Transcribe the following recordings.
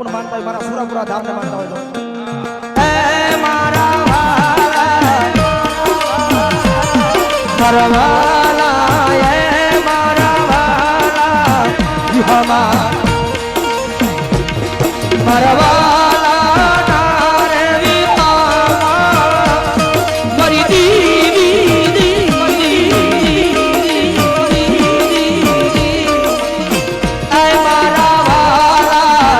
બાપુને માનતા હોય, મારા સુરાપુરા ધામને માનતા હોય તો એ મારા વાલા એ મારા વાલા મારા વાલા તારે વિવાહ મરી દીદી એ મારા વાલા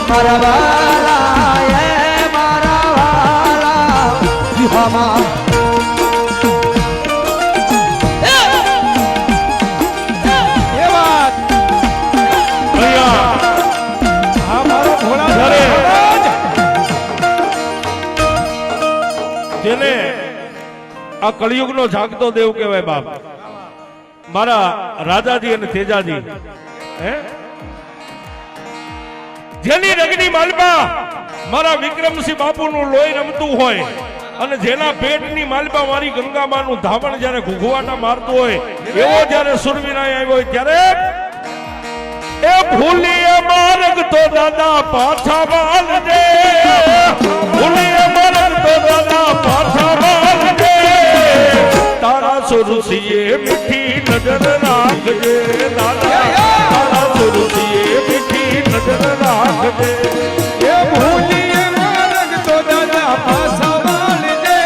મારા વાલા એ મારા વાલા વિવાહ જેને આ કળિયુગનો જાગતો દેવ કહેવાય બાપ, મારા રાજાજી અને તેજાજી, હે જેની રગની માલપા મારા વિક્રમસિંહ બાપુનું લોહી રમતું હોય અને જેના પેટની માલપા મારી ગંગામાનું ધાવણ જ્યારે ઘૂઘવાટા મારતું હોય, એવો જ્યારે સુરવીરાય આવ્યો હોય ત્યારે એ ભૂલીએ માર્ગ તો દાદા પાછા વાળજે, ભૂલીએ માર્ગ તો દાદા પાછા વાળજે, તારા સુરસીએ મીઠી નજર રાખજે દાદા, તારા સુરસીએ મીઠી નજર રાખજે, એ ભૂલીએ માર્ગ તો દાદા પાછા વાળજે,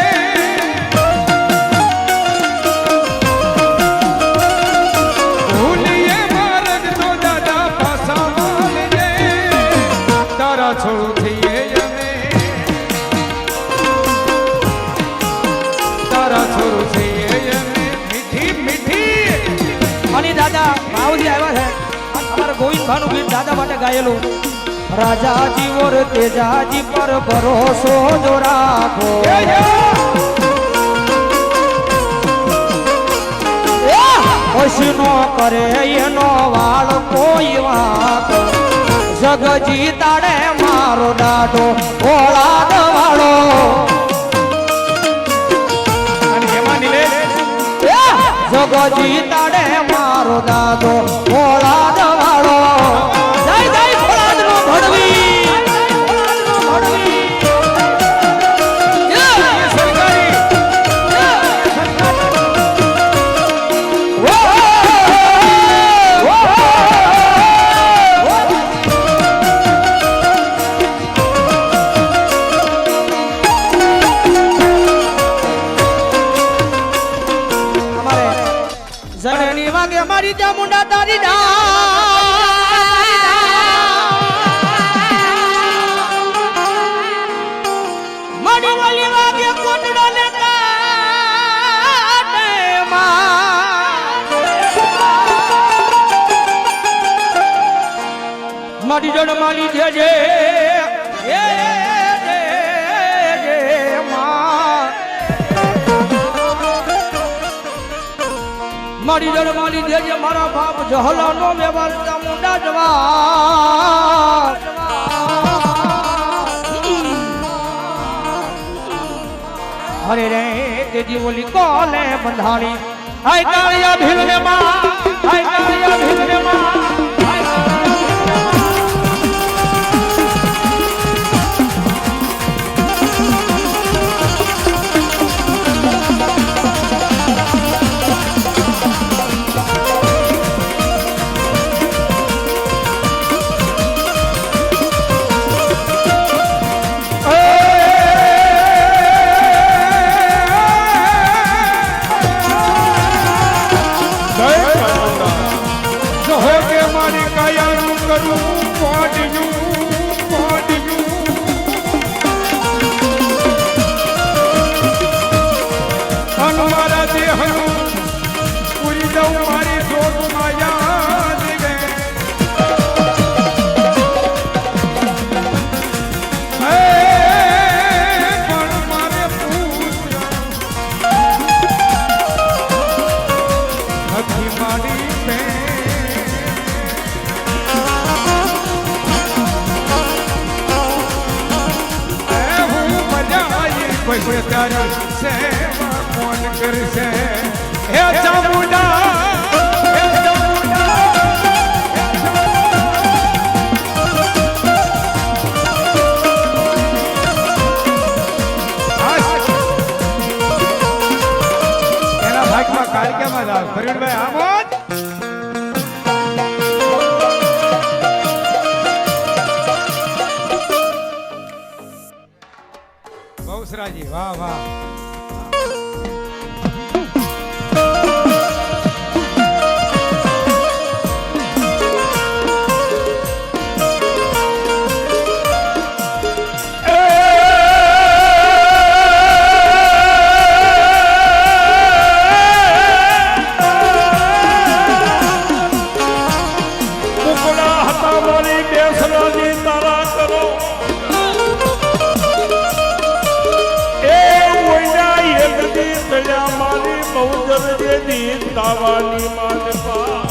ભૂલીએ માર્ગ તો દાદા પાછા વાળજે, તારા છોડથી અમે તારા છોડથી અમે મીઠી મીઠી. અને દાદા ભાવજી આવ્યા છે, અમારા ગોવિંદ ભાનું ગીત દાદા માટે ગાયેલું. રાજાજી ઓર તેજાજી પર ભરોસો જો રાખો, ખુશનો કરે એનો વાળ કોઈ વાંકો, જગજી તાડે મારો દાડો ઓળાદ વાળો, જગજી તાડે મારો દાદો ઓળાદ વાળો, જય જય ઓળાદ નો ભડવી જનની વાગે મારી ચામુંડા તારી મારી વાલી વાગે કોટડા ને કાટે મારી જડ માલી જેજે મારી જડ માલી દેજે મારા બાપ જહલાનો વ્યવહાર ચામુંડા જવા, હરે રે તેજી બોલી કોલે બંધાણી, હાય કાળિયા ભીલને માં, હાય કાળિયા ભીલને માં, તારી સેવા કોણ કરશે, હે ચામુંડા, હે ચામુંડા, બસરાજી વાહ વાહ દાવાની માલપા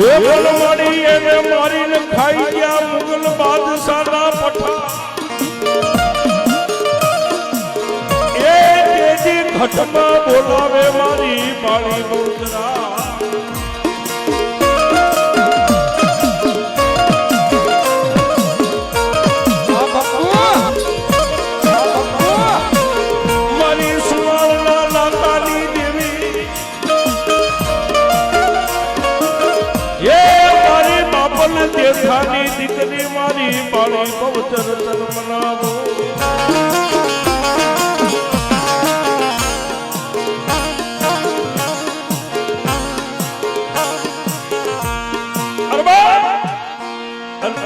એ બલવાડી એને મારીને ખાઈ ગયા મુગલ બાદશાહના પઠા એ તેજી ઘટમાં બોલાવે મારી બાળી બહુચરા દેખાની દીકરી મારી બાળી બહુચર તન મનાવો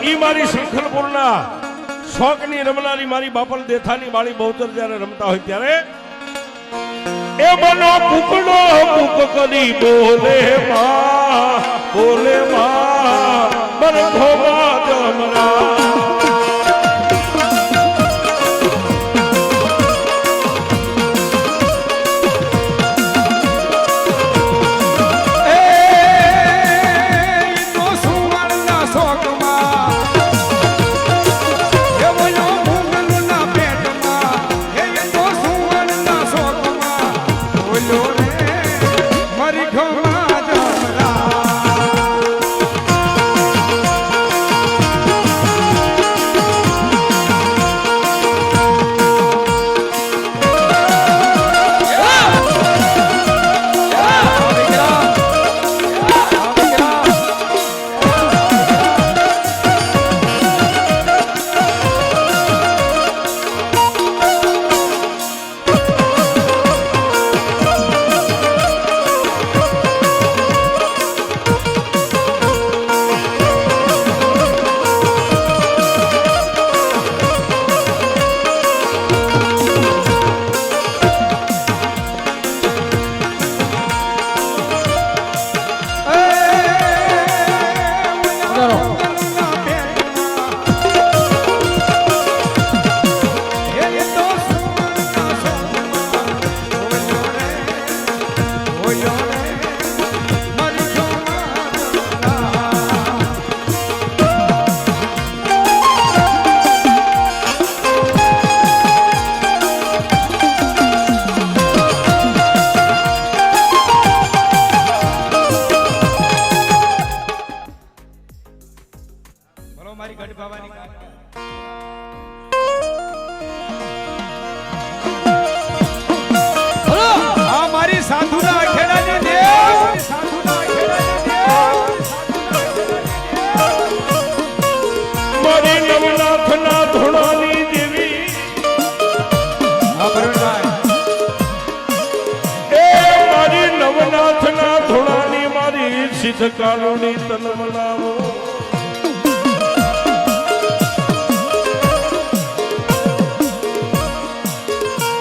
ઈ મારી શંખલપુરના શોકની રમનારી મારી બાપલ દેથાની બાળી બહુચર જ્યારે રમતા હોય ત્યારે એ મનો કુકડો કુક કરી બોલે માં બરખો બાદ હમરા સિદ્ધ કાળોની તન મનાવો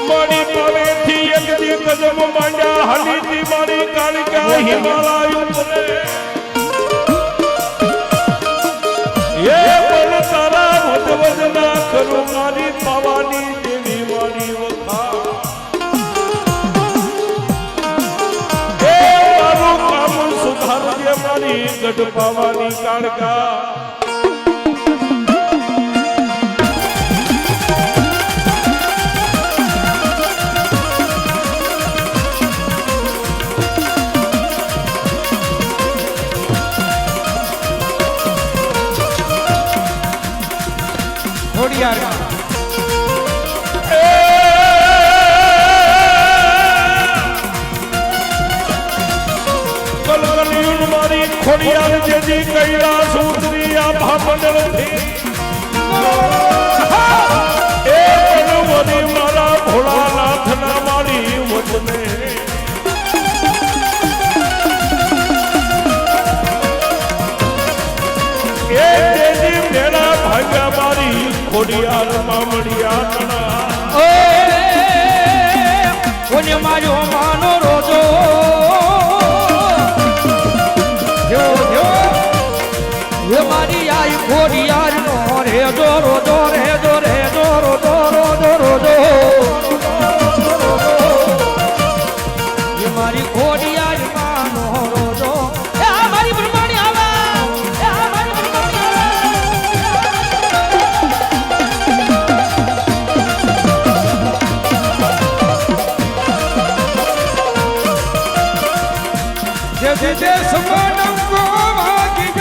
મારી પાવેથી એક દી કદમ માંડ્યા હાલીથી મારી કાલિકા હિમાલય ઉપર એ બલ તારા વધ ના કરું મારી પાવાની દેવી મારી વખા મારી ગઢ પાવાની કાળકા ખોડિયાર ખોડિયાર જેજી કૈલાસ ઉતરી આભા મંડળ થી એ વનવરી મારા ભોળાનાથના મારી વચને એ દેજી મેરા ભાગ્યા મારી ખોડિયાર મામડિયા તણા કોને માર્યો માનો રોજો એ મારી આઈ ખોડિયાર નો રેજો રોજો રેજો રેજો રોજો રોજો રોજો એ મારી ખોડિયાર માનો રોજો એ આ મારી બ્રહ્માણી આવે એ આ મારી બ્રહ્માણી આવે જે જે સમાનમ કો ભાગી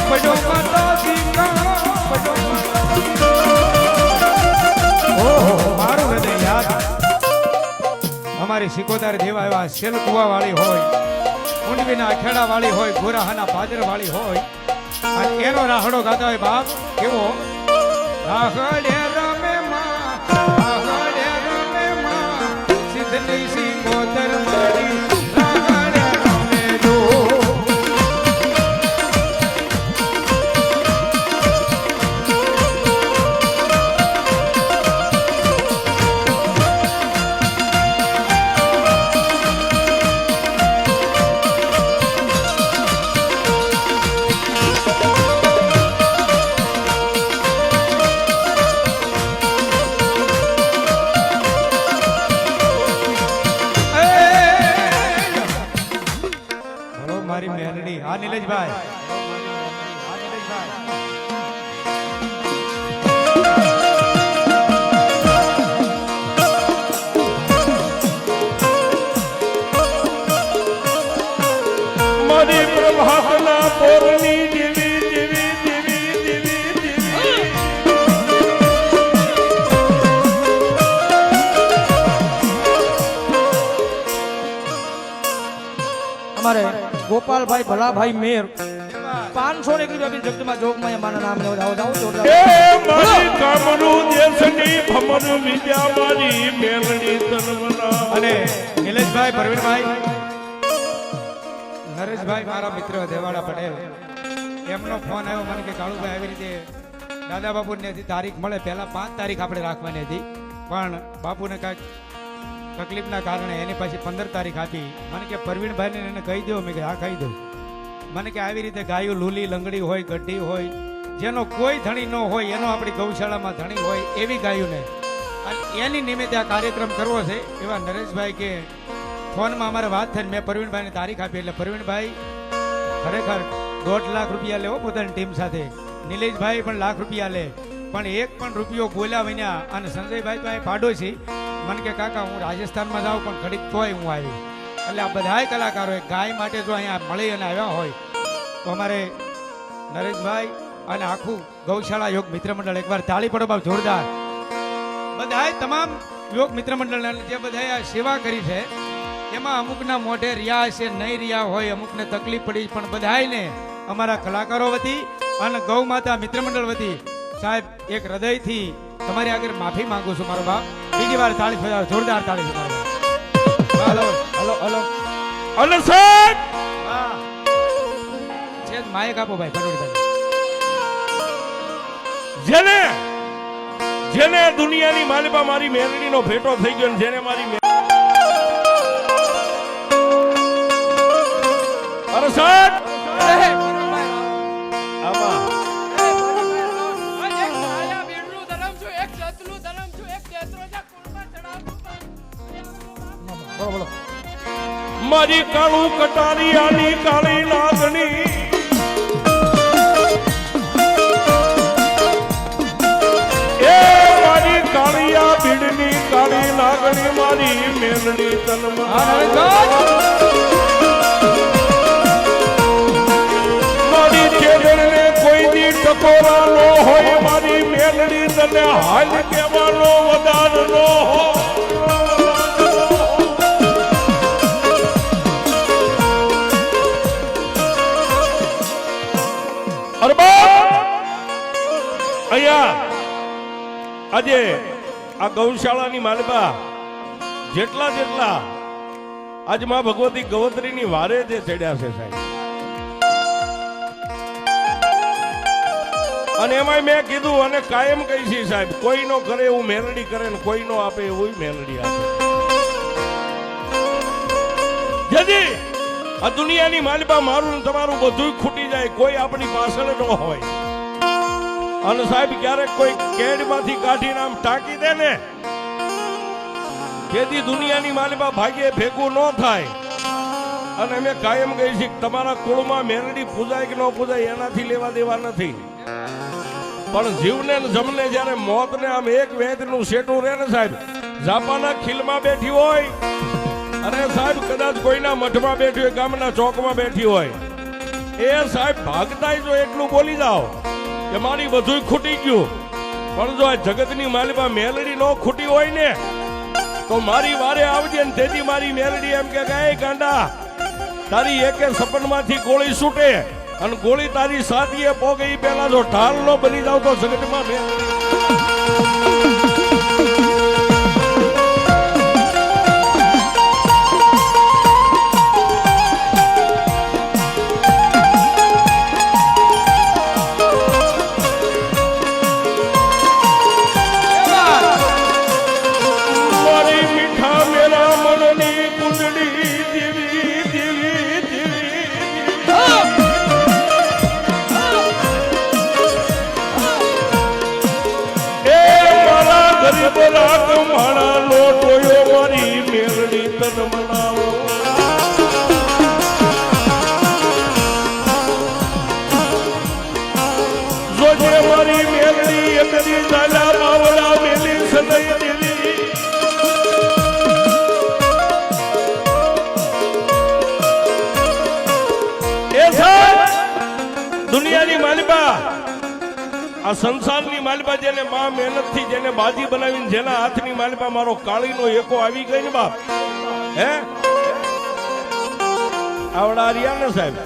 પડો માતાજી કા પડો ઓહો મારું હૃદય યાદ અમારી સિકોદાર દેવા એવા શેલકુવા વાળી હોય ઊંડવીના અખેડા વાળી હોય ગોરાહાના પાદર વાળી હોય અને એનો રાહડો ગાતા હોય બાપ કેવો રાહડે રમે માં સિદ્ધની સિકોદર મારી મારી મેલડી હા નિલેશભાઈ મારી પ્રભાતના પોરની જીવી જીવી જીવી જીવી જીવી અમારે ગોપાલભાઈ ભલાભાઈ મેર 500 ને રૂપિયા જગતમાં જોગમાં માના નામ ને વધાવો એ મારી કામરૂ દેશની ભમર વિદ્યા મારી મેલડી તનવના અને નિલેશભાઈ પ્રવીણભાઈ નરેશભાઈ મારા મિત્ર દેવાડા પટેલ એમનો ફોન આવ્યો મને કે કાળુભાઈ આવી રીતે દાદા બાપુને તારીખ મળે પહેલા 5 તારીખ આપણે રાખવાની હતી પણ બાપુને કાંઈક તકલીફના કારણે એની પાછી 15 તારીખ આપી મને કે પ્રવીણભાઈને એને કહી દો મેં કે હા કહી દઉં મને કે આવી રીતે ગાયું લૂલી લંગડી હોય ગઢી હોય જેનો કોઈ ધણી ન હોય એનો આપણી ગૌશાળામાં ધણી હોય એવી ગાયુંને અને એની નિમિત્તે આ કાર્યક્રમ કરવો છે એવા નરેશભાઈ કે ફોનમાં અમારે વાત થઈને મેં પ્રવીણભાઈને તારીખ આપી એટલે પ્રવીણભાઈ ખરેખર 1.5 લાખ રૂપિયા લેવો પોતાની ટીમ સાથે નિલેશભાઈ પણ લાખ રૂપિયા લે પણ એક પણ રૂપિયો બોલ્યા વિના અને સંજયભાઈ તો અહીં પાડોશી મને કે કાકા હું રાજસ્થાનમાં જાઉં પણ ઘડીક તોય હું આવી એટલે આ બધાય કલાકારોએ ગાય માટે જો અહીંયા મળી અને આવ્યા હોય તો અમારે નરેશભાઈ અને આખું ગૌશાળા યોગ મિત્ર મંડળ એકવાર તાળી પડો બાપ જોરદાર બધાય તમામ યોગ મિત્ર મંડળને જે બધાએ આ સેવા કરી છે એમાં અમુકના મોઢે રહ્યા છે નહીં રહ્યા હોય અમુકને તકલીફ પડી પણ બધાયને અમારા કલાકારો વતી અને ગૌ માતા મિત્ર મંડળ વતી સાહેબ એક હૃદયથી તમારી આગળ માફી માંગુ છું મારો બાપ બીજી વાર તાળી ફજાવ જોરદાર તાળી ફજાવ હલો હલો હલો અને સાહેબ હા છે માયક આપો ભાઈ કરોડભાઈ જેને જેને દુનિયાની માલિબા મારી મેલડીનો ભેટો થઈ ગયો ને જેને મારી અરે સાહેબ આમાં બોલો મારી કાળું કટારી આની કાળી લાગણી એ મારી કાળિયા ભીડની કાળી લાગણી મારી મેલડી તનમાં મારી ચેડને કોઈ દી ટકોરા નો હોય મારી મેલડી તને હાલ કેવાનો વધાર નો હોય આજે આ ગૌશાળાની માલબા જેટલા આજ માં ભગવતી ગવત્રીની વારે જે ચડ્યા છે સાહેબ, અને એમાં મેં કીધું અને કાયમ કહી છે સાહેબ, કોઈનો કરે એવું મેલડી કરે ને કોઈનો આપે એવું મેલડી આપે. જેથી આ દુનિયાની માલબા મારું ને તમારું બધું ખૂટી જાય, કોઈ આપણી પાછળ ન હોય. અને સાહેબ ક્યારેક કોઈ કેડમાંથી કાઢીને આમ ટાંકી દે ને, જેથી દુનિયાની માલબા ભાગ્યે ભેગું ન થાય. અને અમે કાયમ કહી છીએ તમારા કુળમાં મેલડી પૂજાય કે ન પૂજાય એનાથી લેવા દેવા નથી, પણ જીવને ને જમને જ્યારે મોતને આમ એક વેદનું શેટું રહે ને સાહેબ, જાપાના ખીલમાં બેઠી હોય અને સાહેબ કદાચ કોઈના મઠમાં બેઠી હોય, ગામના ચોકમાં બેઠી હોય, એ સાહેબ ભાગતાય જો એટલું બોલી જાઓ કે મારી બધું ખૂટી ગયું, પણ જો આ જગતની માલબા મેલડી ન ખૂટી હોય ને તો મારી વારે આવજે ને તેથી મારી મેલડી એમ કે ગાય ગાંડા તારી એકે સપનમાંથી ગોળી છૂટે અને ગોળી તારી સાથીએ પોગે ઈ પહેલા જો ઢાલ નો બની જાવ તો જગતમાં મેલડી. દુનિયાની માલબા આ સંસારની માલબા જેને મા મહેનતથી જેને બાજી બનાવીને જેના હાથની માલબા મારો કાળીનો એકો આવી ગઈ ને બાપ, હે આવડા રહ્યા ને સાહેબ,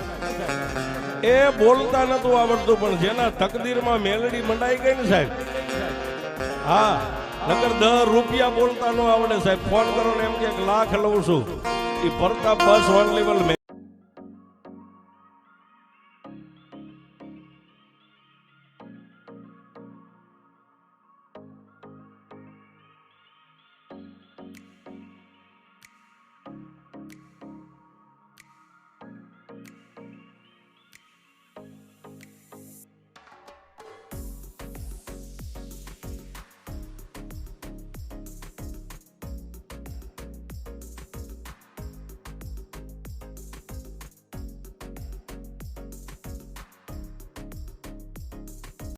એ બોલતા નતું આવડતું પણ જેના તકદીરમાં મેલડી મંડાઈ ગઈ ને સાહેબ, હા નકર 10 રૂપિયા બોલતા ન આવડે સાહેબ. ફોન કરો ને એમ કે 1 લાખ લઉં છું, એ પ્રતાપ બસ 1 લેવલ